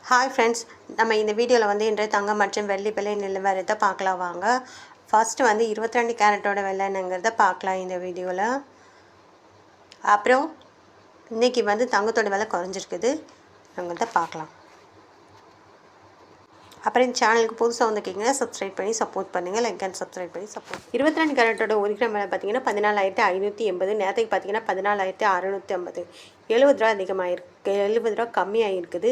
Hi friends, நம்ம இந்த வீடியோவில் வந்து இன்றைய தங்கம் மற்றும் வெள்ளி விலை நிலவரத்தை பார்க்கலாம் வாங்க. ஃபர்ஸ்ட் வந்து 22 கேரட்டோட விலைங்கிறத பார்க்கலாம் இந்த வீடியோவில். அப்புறம் இன்றைக்கி வந்து தங்கத்தோட விலை குறைஞ்சிருக்குது, அங்கிறத பார்க்கலாம். அப்புறம் இந்த சேனலுக்கு புதுசாக வந்துக்கிங்கன்னா சப்ஸ்கிரைப் பண்ணி சப்போர்ட் பண்ணுங்கள். லைக் அண்ட் சப்ஸ்கிரைப் பண்ணி சப்போர்ட். 22 கேரட்டோட 1 கிராம் விலை பார்த்தீங்கன்னா 14,580. நேரத்துக்கு பார்த்தீங்கன்னா 14,650. 70 ரூபா அதிகமாகிருக்கு, 70 ரூபா கம்மியாகிருக்குது.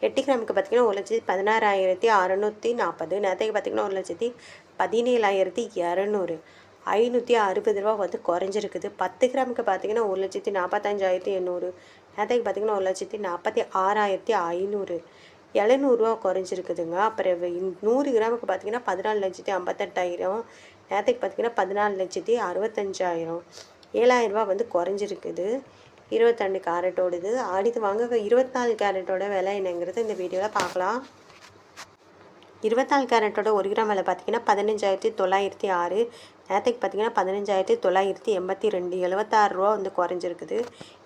8 கிராமுக்கு பார்த்தீங்கன்னா 1,16,640. நேரத்துக்கு பார்த்தீங்கன்னா 1,17,200. 560 ரூபா வந்து குறைஞ்சிருக்குது. 10 கிராமுக்கு பார்த்தீங்கன்னா 1,45,800. நேரத்துக்கு பார்த்தீங்கன்னா 1,46,500. 700 குறைஞ்சிருக்குதுங்க. அப்புறம் 100 கிராமுக்கு பார்த்தீங்கன்னா 14,58,000. நேரத்துக்கு பார்த்தீங்கன்னா 14,65,000. 7,000 வந்து குறைஞ்சிருக்குது. 22 கேரட்டோடது. அடுத்து வாங்க 24 கேரட்டோட விலை என்னங்கிறது இந்த வீடியோவில் பார்க்கலாம். 24 கேரட்டோட 1 கிராம் விலை பார்த்தீங்கன்னா 15,906. நேரத்துக்கு பார்த்தீங்கன்னா 15,982. 76 ரூபா வந்து குறைஞ்சிருக்குது.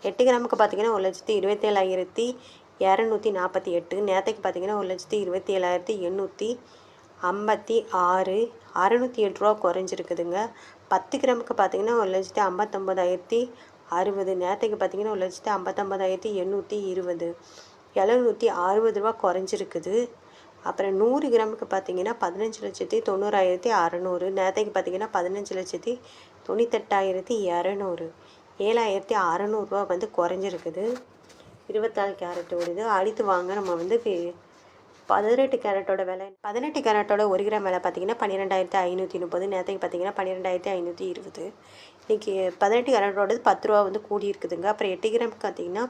8 கிராமுக்கு பார்த்தீங்கன்னா 1,27,248. நேரத்துக்கு பார்த்தீங்கன்னா 1,27,856. 608 ரூபா குறைஞ்சிருக்குதுங்க. 10 கிராமுக்கு பார்த்தீங்கன்னா 1,59,060. நேரத்துக்கு பார்த்தீங்கன்னா 1,59,820. 760 ரூபா குறைஞ்சிருக்குது. அப்புறம் 100 கிராமுக்கு பார்த்தீங்கன்னா 15,90,600. நேரத்துக்கு பார்த்தீங்கன்னா 15,98,200. 7,600 வந்து குறைஞ்சிருக்குது. 24 கேரட்டோடது. அடுத்து வாங்க நம்ம வந்து 18 கேரட்டோட விலை. 18 கேரட்டோட 1 கிராம் விலை பார்த்தீங்கன்னா 12,530. நேரத்துக்கு பார்த்தீங்கன்னா 12,520. இன்றைக்கி 18 கேரட்டோடது 10 ரூபா வந்து கூடி இருக்குதுங்க. அப்புறம் 8 கிராமுக்கு பார்த்தீங்கன்னா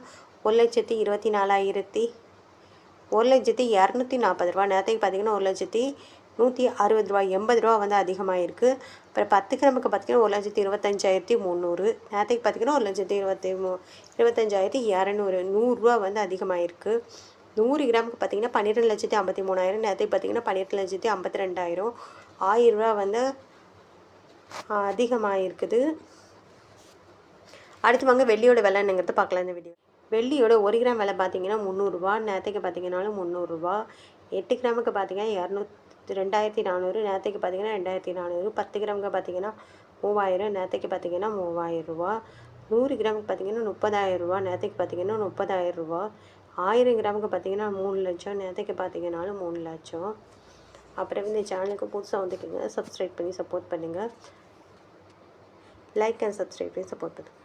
1,24,000. 1,240 ரூபா. நேரத்துக்கு பார்த்தீங்கன்னா 1,160 ரூபா. 80 ரூபா வந்து அதிகமாகிருக்கு. அப்புறம் 10 கிராமுக்கு பார்த்தீங்கன்னா 1,25,300. நேரத்துக்கு பார்த்தீங்கன்னா 1,25,200. 100 வந்து அதிகமாகிருக்கு. 100 கிராமுக்கு பார்த்தீங்கன்னா 12,53,000. நேரத்துக்கு பார்த்தீங்கன்னா 12,52,000. 1000 ரூபா வந்து அதிகமாகிருக்குது. அடுத்து வாங்க வெள்ளியோட விலை என்னங்கிறத பார்க்கலாம் இந்த வீடியோ. வெள்ளியோட 1 கிராம் விலை பார்த்தீங்கன்னா 300 ரூபா. நேரத்துக்கு பார்த்தீங்கன்னாலும் 300 ரூபா. 8 கிராமுக்கு பார்த்தீங்கன்னா 2,400. நேரத்துக்கு பார்த்தீங்கன்னா 2,400. 10 கிராமுக்கு பார்த்தீங்கன்னா 3,000. நேரத்துக்கு பார்த்தீங்கன்னா 3,000 ரூபா. 100 கிராமுக்கு பார்த்தீங்கன்னா 30,000 ரூபா. நேரத்துக்கு பார்த்தீங்கன்னா 30,000 ரூபா. 1000 கிராமுக்கு பார்த்தீங்கன்னா 3 லட்சம். நேரத்துக்கு பார்த்தீங்கன்னாலும் 3 லட்சம். அப்புறம் இந்த சேனலுக்கு புதுசாக வந்துக்குங்க, சப்ஸ்கிரைப் பண்ணி சப்போர்ட் பண்ணுங்கள். லைக் அண்ட் சப்ஸ்கிரைப் பண்ணி சப்போர்ட் பண்ணுங்கள்.